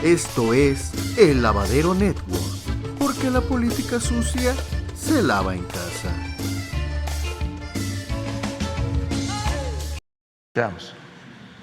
Esto es El Lavadero Network, porque la política sucia se lava en casa. Veamos.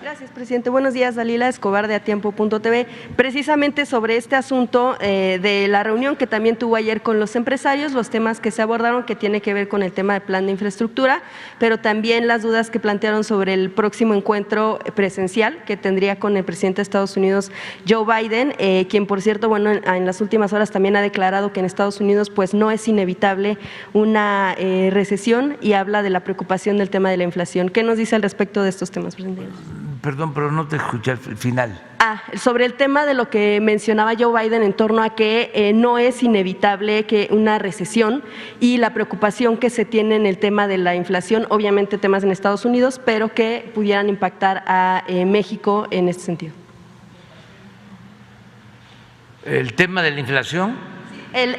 Gracias, presidente. Buenos días, Dalila Escobar de Atiempo.tv. Precisamente sobre este asunto de la reunión que también tuvo ayer con los empresarios, los temas que se abordaron que tiene que ver con el tema del plan de infraestructura, pero también las dudas que plantearon sobre el próximo encuentro presencial que tendría con el presidente de Estados Unidos, Joe Biden, quien, por cierto, bueno, en las últimas horas también ha declarado que en Estados Unidos pues no es inevitable una recesión y habla de la preocupación del tema de la inflación. ¿Qué nos dice al respecto de estos temas, presidente? Perdón, pero no te escuché al final. Sobre el tema de lo que mencionaba Joe Biden en torno a que no es inevitable que una recesión y la preocupación que se tiene en el tema de la inflación, obviamente temas en Estados Unidos, pero que pudieran impactar a México en este sentido. El tema de la inflación.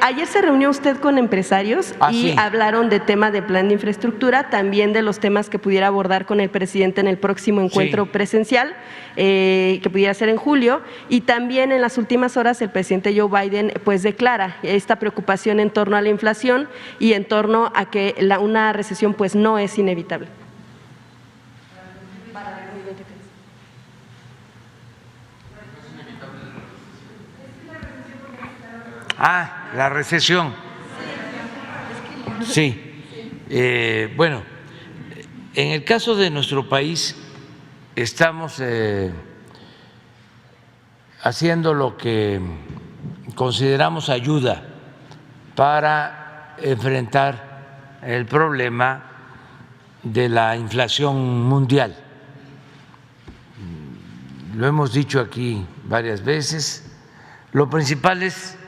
Ayer se reunió usted con empresarios y sí. Hablaron de tema de plan de infraestructura, también de los temas que pudiera abordar con el presidente en el próximo encuentro presencial, que pudiera ser en julio, y también en las últimas horas el presidente Joe Biden pues declara esta preocupación en torno a la inflación y en torno a que una recesión pues no es inevitable. La recesión. Sí. Bueno, en el caso de nuestro país estamos haciendo lo que consideramos ayuda para enfrentar el problema de la inflación mundial. Lo hemos dicho aquí varias veces, lo principal es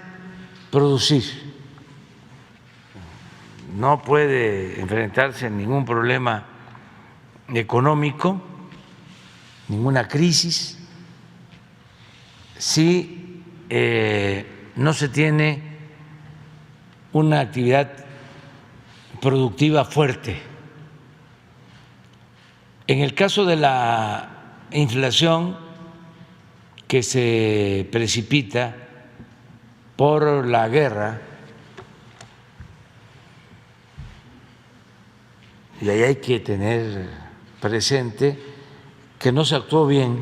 producir. No puede enfrentarse a ningún problema económico, ninguna crisis, si no se tiene una actividad productiva fuerte. En el caso de la inflación que se precipita por la guerra, y ahí hay que tener presente que no se actuó bien,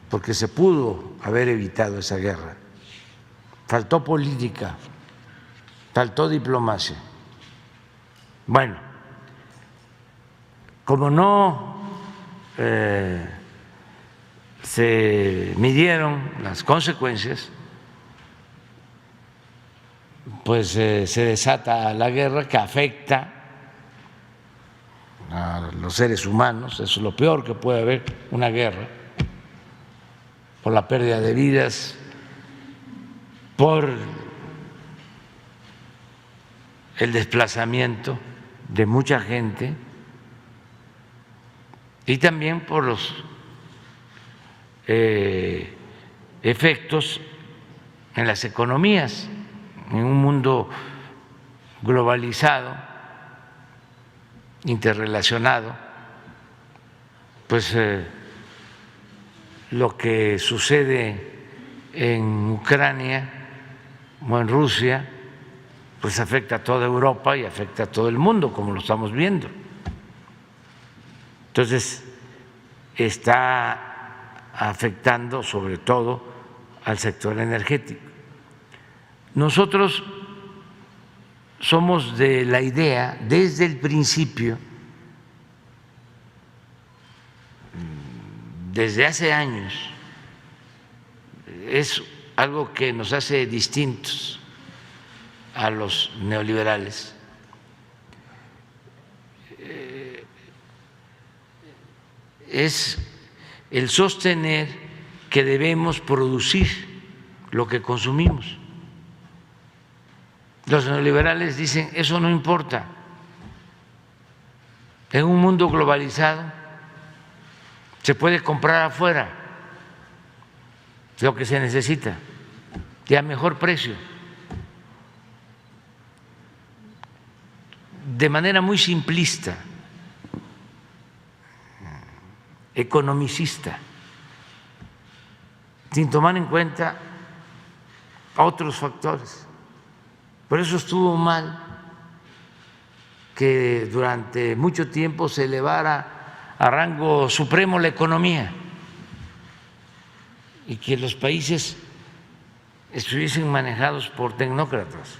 porque se pudo haber evitado esa guerra. Faltó política, faltó diplomacia. Bueno, como no se midieron las consecuencias, pues se desata la guerra que afecta a los seres humanos. Eso es lo peor que puede haber, una guerra, por la pérdida de vidas, por el desplazamiento de mucha gente y también por los efectos en las economías. En un mundo globalizado, interrelacionado, pues lo que sucede en Ucrania o en Rusia, pues afecta a toda Europa y afecta a todo el mundo, como lo estamos viendo. Entonces, está afectando sobre todo al sector energético. Nosotros somos de la idea, desde el principio, desde hace años, es algo que nos hace distintos a los neoliberales, es el sostener que debemos producir lo que consumimos. Los neoliberales dicen, eso no importa. En un mundo globalizado se puede comprar afuera lo que se necesita y a mejor precio. De manera muy simplista, economicista, sin tomar en cuenta otros factores. Por eso estuvo mal que durante mucho tiempo se elevara a rango supremo la economía y que los países estuviesen manejados por tecnócratas,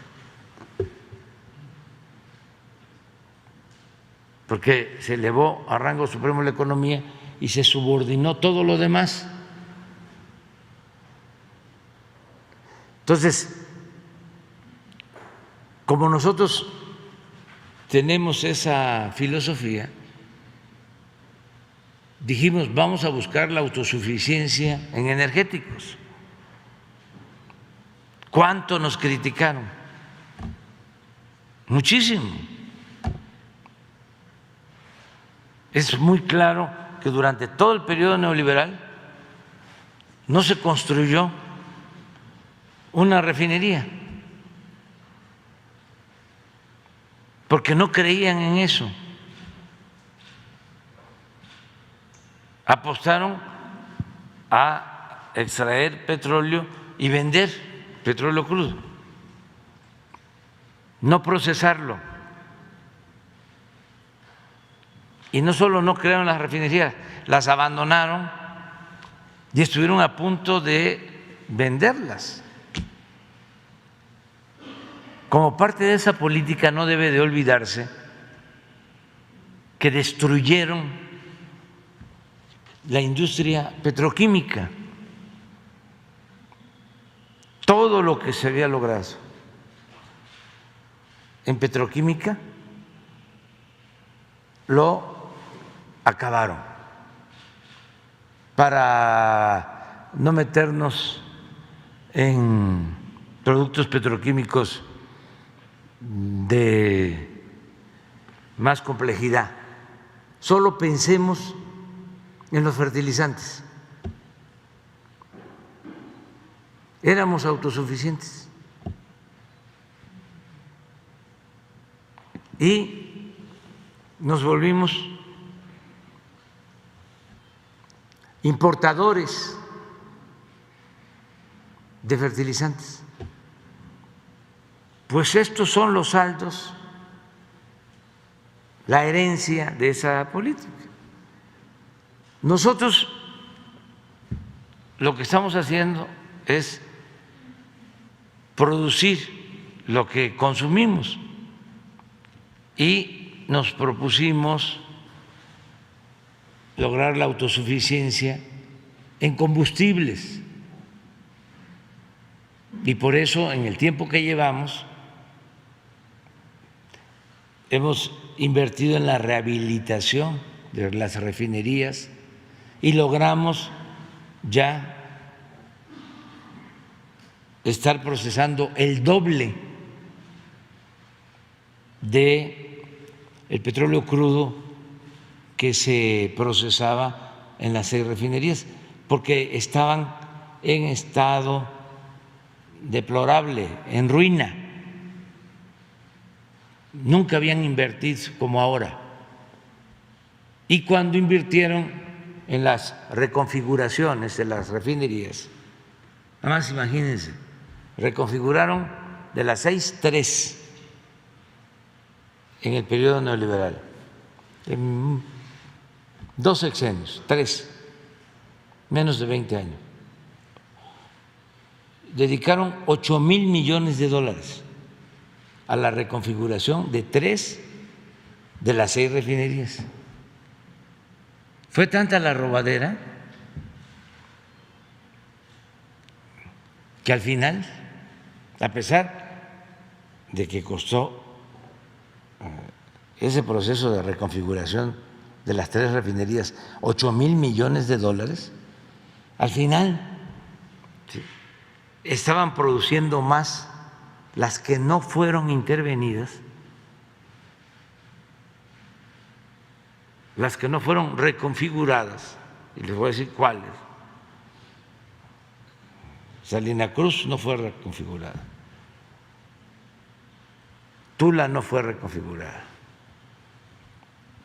porque se elevó a rango supremo la economía y se subordinó todo lo demás. Entonces, como nosotros tenemos esa filosofía, dijimos, vamos a buscar la autosuficiencia en energéticos. ¿Cuánto nos criticaron? Muchísimo. Es muy claro que durante todo el periodo neoliberal no se construyó una refinería, porque no creían en eso. Apostaron a extraer petróleo y vender petróleo crudo, no procesarlo. Y no solo no crearon las refinerías, las abandonaron y estuvieron a punto de venderlas. Como parte de esa política no debe de olvidarse que destruyeron la industria petroquímica, todo lo que se había logrado en petroquímica lo acabaron para no meternos en productos petroquímicos de más complejidad. Solo pensemos en los fertilizantes. Éramos autosuficientes y nos volvimos importadores de fertilizantes. Pues estos son los saldos, la herencia de esa política. Nosotros lo que estamos haciendo es producir lo que consumimos y nos propusimos lograr la autosuficiencia en combustibles. Y por eso, en el tiempo que llevamos, hemos invertido en la rehabilitación de las refinerías y logramos ya estar procesando el doble de el petróleo crudo que se procesaba en las 6 refinerías, porque estaban en estado deplorable, en ruina. Nunca habían invertido como ahora. Y cuando invirtieron en las reconfiguraciones de las refinerías, nada más imagínense, reconfiguraron de las 6, 3 en el periodo neoliberal, en 2 sexenios, 3, menos de 20 años. Dedicaron 8,000 millones de dólares a la reconfiguración de 3 de las 6 refinerías. Fue tanta la robadera que al final, a pesar de que costó ese proceso de reconfiguración de las 3 refinerías 8,000 millones de dólares, al final estaban produciendo más las que no fueron intervenidas, las que no fueron reconfiguradas, y les voy a decir cuáles. Salina Cruz no fue reconfigurada, Tula no fue reconfigurada,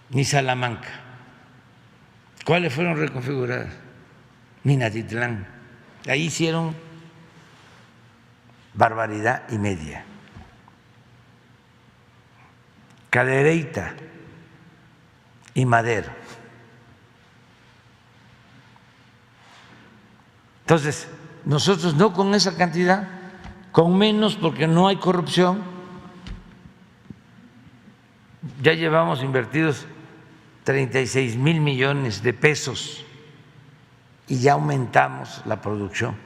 ni Salamanca. ¿Cuáles fueron reconfiguradas? Minatitlán, Ahí hicieron barbaridad y media. Cadereyta y Madero. Entonces, nosotros no con esa cantidad, con menos porque no hay corrupción, ya llevamos invertidos 36,000 millones de pesos y ya aumentamos la producción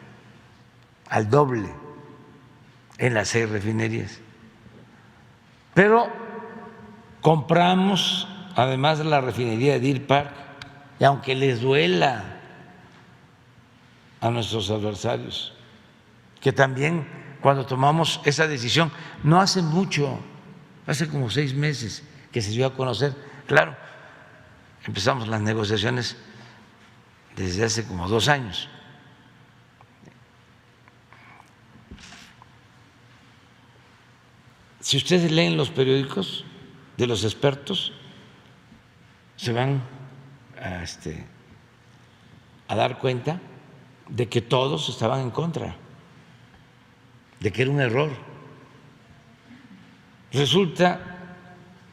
al doble en las 6 refinerías. Pero compramos además la refinería de Deer Park, y aunque les duela a nuestros adversarios, que también cuando tomamos esa decisión, no hace mucho, hace como 6 meses que se dio a conocer, claro, empezamos las negociaciones desde hace como 2 años. Si ustedes leen los periódicos de los expertos, se van a dar cuenta de que todos estaban en contra, de que era un error. Resulta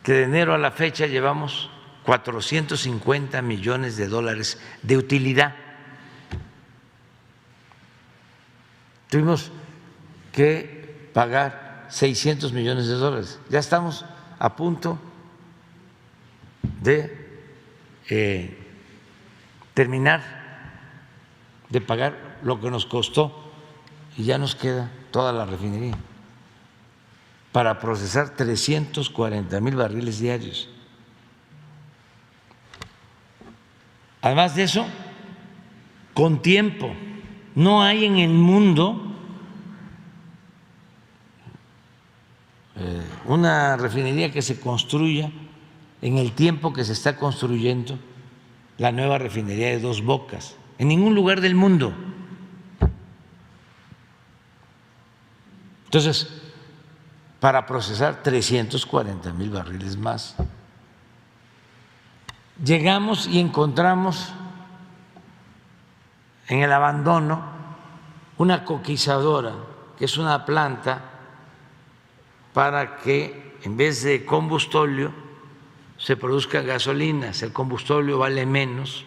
que de enero a la fecha llevamos 450 millones de dólares de utilidad. Tuvimos que pagar 600 millones de dólares. Ya estamos a punto de terminar de pagar lo que nos costó y ya nos queda toda la refinería para procesar 340,000 barriles diarios. Además de eso, con tiempo, no hay en el mundo una refinería que se construya en el tiempo que se está construyendo la nueva refinería de Dos Bocas, en ningún lugar del mundo. Entonces, para procesar 340,000 barriles más, llegamos y encontramos en el abandono una coquizadora, que es una planta para que en vez de combustóleo se produzca gasolinas. El combustóleo vale menos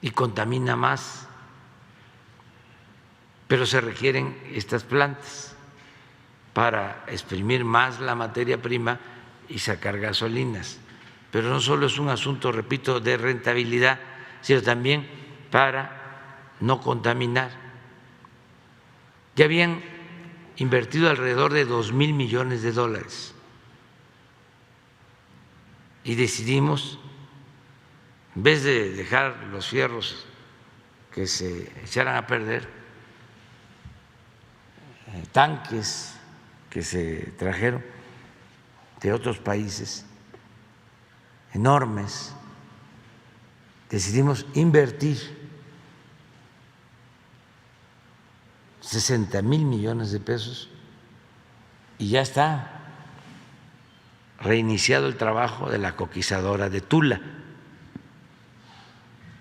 y contamina más, pero se requieren estas plantas para exprimir más la materia prima y sacar gasolinas. Pero no solo es un asunto, repito, de rentabilidad, sino también para no contaminar. Ya habían invertido alrededor de 2,000 millones de dólares y decidimos, en vez de dejar los fierros que se echaran a perder, tanques que se trajeron de otros países enormes, decidimos invertir 60,000 millones de pesos y ya está reiniciado el trabajo de la coquizadora de Tula.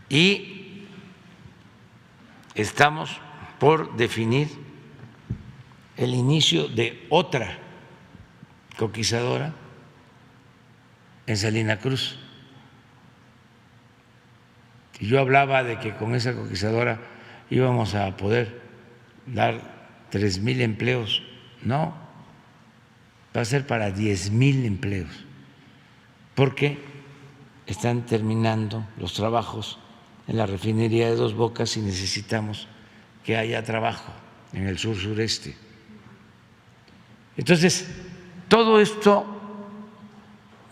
Y estamos por definir el inicio de otra coquizadora en Salina Cruz. Y yo hablaba de que con esa coquizadora íbamos a poder dar 3,000 empleos. No, va a ser para 10,000 empleos, porque están terminando los trabajos en la refinería de Dos Bocas y necesitamos que haya trabajo en el sur sureste. Entonces, todo esto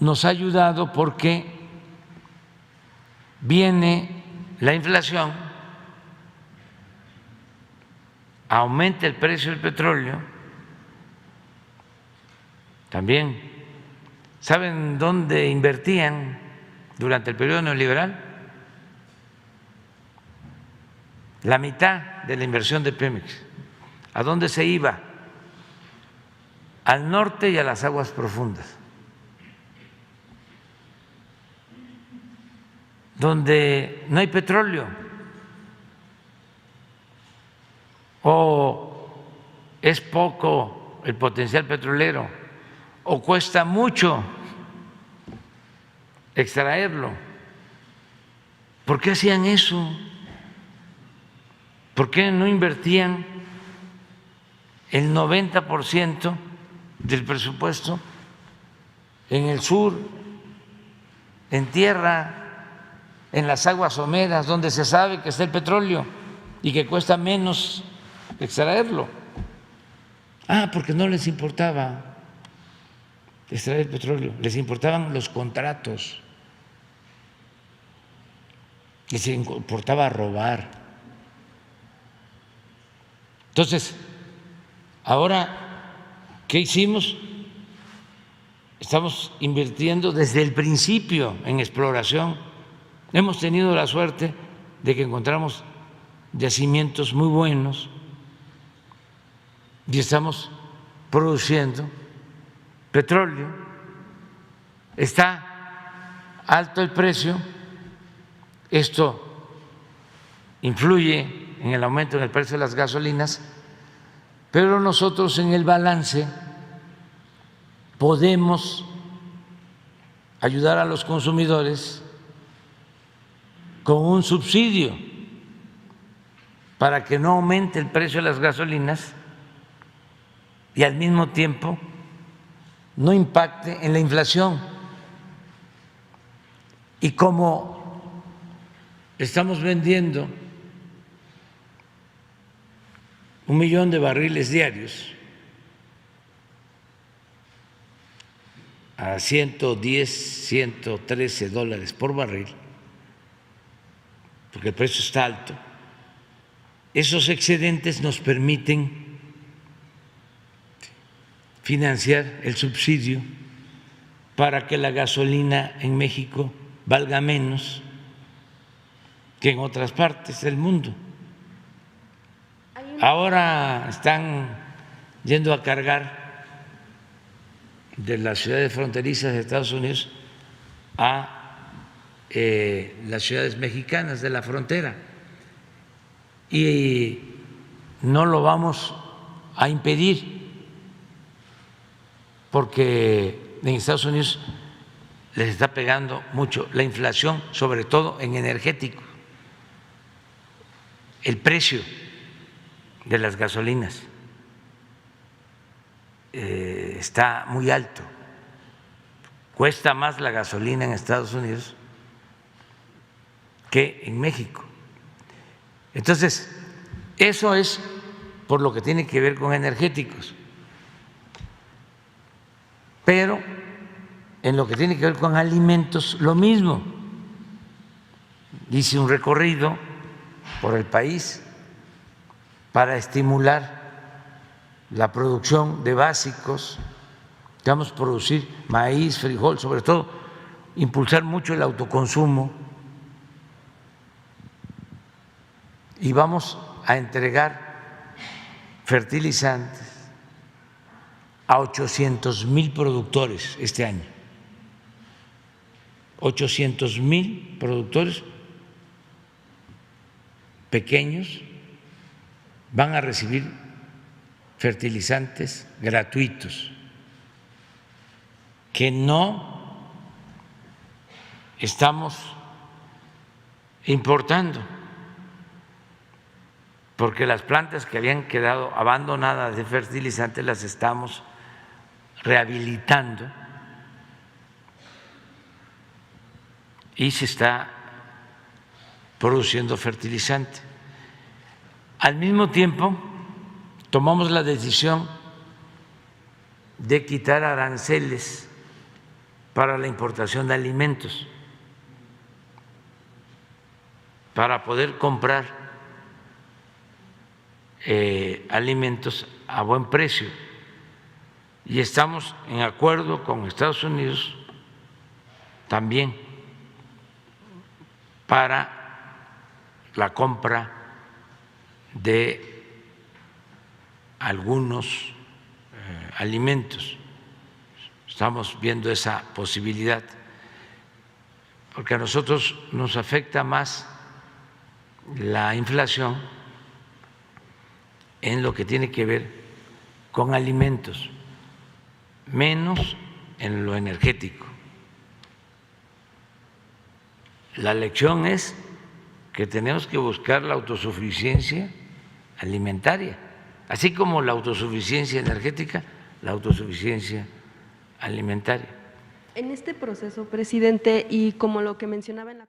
nos ha ayudado porque viene la inflación, aumenta el precio del petróleo, también. ¿Saben dónde invertían durante el periodo neoliberal? La mitad de la inversión de Pemex. ¿A dónde se iba? Al norte y a las aguas profundas, donde no hay petróleo. o es poco el potencial petrolero, o cuesta mucho extraerlo. ¿Por qué hacían eso? ¿Por qué no invertían el 90% del presupuesto en el sur, en tierra, en las aguas someras, donde se sabe que está el petróleo y que cuesta menos extraerlo? Porque no les importaba extraer el petróleo, les importaban los contratos, les importaba robar. Entonces, ahora, ¿qué hicimos? Estamos invirtiendo desde el principio en exploración. Hemos tenido la suerte de que encontramos yacimientos muy buenos y estamos produciendo petróleo. Está alto el precio, esto influye en el aumento en el precio de las gasolinas, pero nosotros en el balance podemos ayudar a los consumidores con un subsidio para que no aumente el precio de las gasolinas y al mismo tiempo no impacte en la inflación. Y como estamos vendiendo 1 millón de barriles diarios a 110, 113 dólares por barril, porque el precio está alto, esos excedentes nos permiten financiar el subsidio para que la gasolina en México valga menos que en otras partes del mundo. Ahora están yendo a cargar de las ciudades fronterizas de Estados Unidos a las ciudades mexicanas de la frontera y no lo vamos a impedir porque en Estados Unidos les está pegando mucho la inflación, sobre todo en energético, el precio de las gasolinas está muy alto, cuesta más la gasolina en Estados Unidos que en México. Entonces, eso es por lo que tiene que ver con energéticos, pero en lo que tiene que ver con alimentos, lo mismo. Hice un recorrido por el país para estimular la producción de básicos, vamos a producir maíz, frijol, sobre todo impulsar mucho el autoconsumo y vamos a entregar fertilizantes a 800,000 productores este año. 800,000 productores pequeños van a recibir fertilizantes gratuitos que no estamos importando, porque las plantas que habían quedado abandonadas de fertilizantes las estamos rehabilitando y se está produciendo fertilizante. Al mismo tiempo, tomamos la decisión de quitar aranceles para la importación de alimentos, para poder comprar alimentos a buen precio. Y estamos en acuerdo con Estados Unidos también para la compra de algunos alimentos. Estamos viendo esa posibilidad, porque a nosotros nos afecta más la inflación en lo que tiene que ver con alimentos, menos en lo energético. La lección es que tenemos que buscar la autosuficiencia alimentaria, así como la autosuficiencia energética, la autosuficiencia alimentaria. En este proceso, presidente, y como lo que mencionaba en la